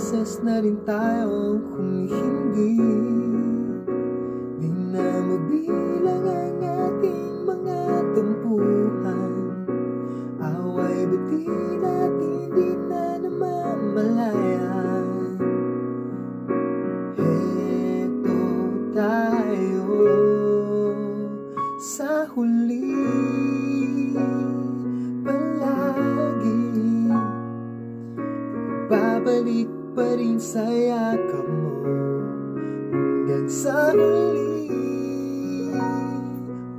beses na rin tayong humihindi, di na mabilang ang ating mga tampuhan. Away buti natin di na namamalayan. Heto tayo sa huli palagi, babalik pa rin sa yakap mo hanggang sa huli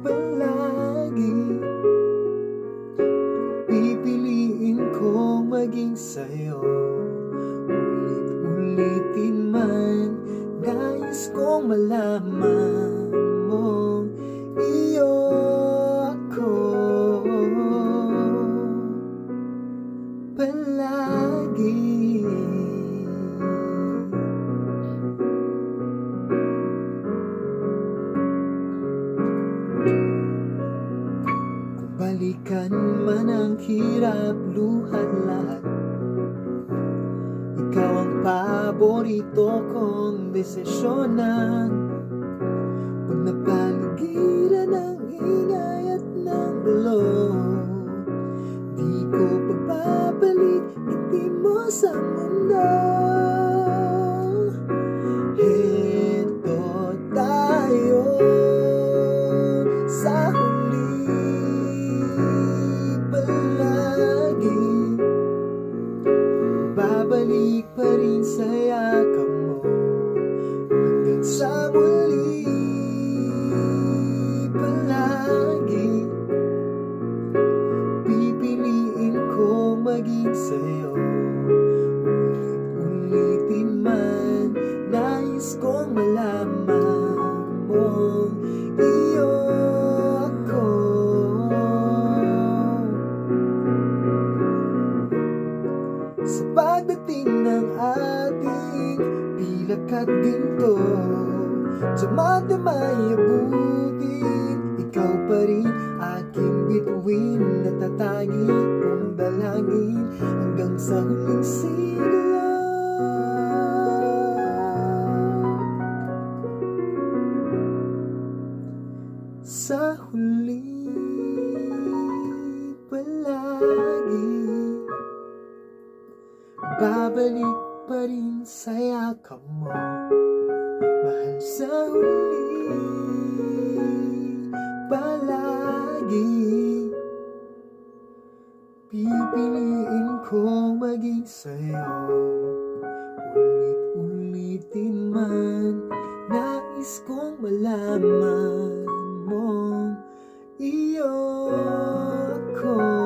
palagi. Pipiliin kong maging sa'yo, ulit-ulitin man. Nais kong malaman mong iyo ako palagi. Kung balikan man ang hirap, luhat lahat, ikaw ang paborito kong desisyonan. Pag napaligiran ng ingay at ng gulo, di ko pagbabalik ngiti mo sa mundo. Heto tayo sa huli palagi, babalik pa rin sa yakap mo hanggang sa muli palagi. Pipiliin kong maging sa'yo, ulit-ulitin man. Nais kong malaman mong iyo ako. Sa pagdating ng ating pilak at ginto, damay abutin, ikaw pa rin aking bituin. Natatagi kong dalangin hanggang sa huling sigla. Sa huli palagi, babalik pa rin sa yakap mo, mahal, sa huli palagi. Pipiliin kong maging sa'yo, ulit-ulitin man. Nais kong malaman mong iyo ako.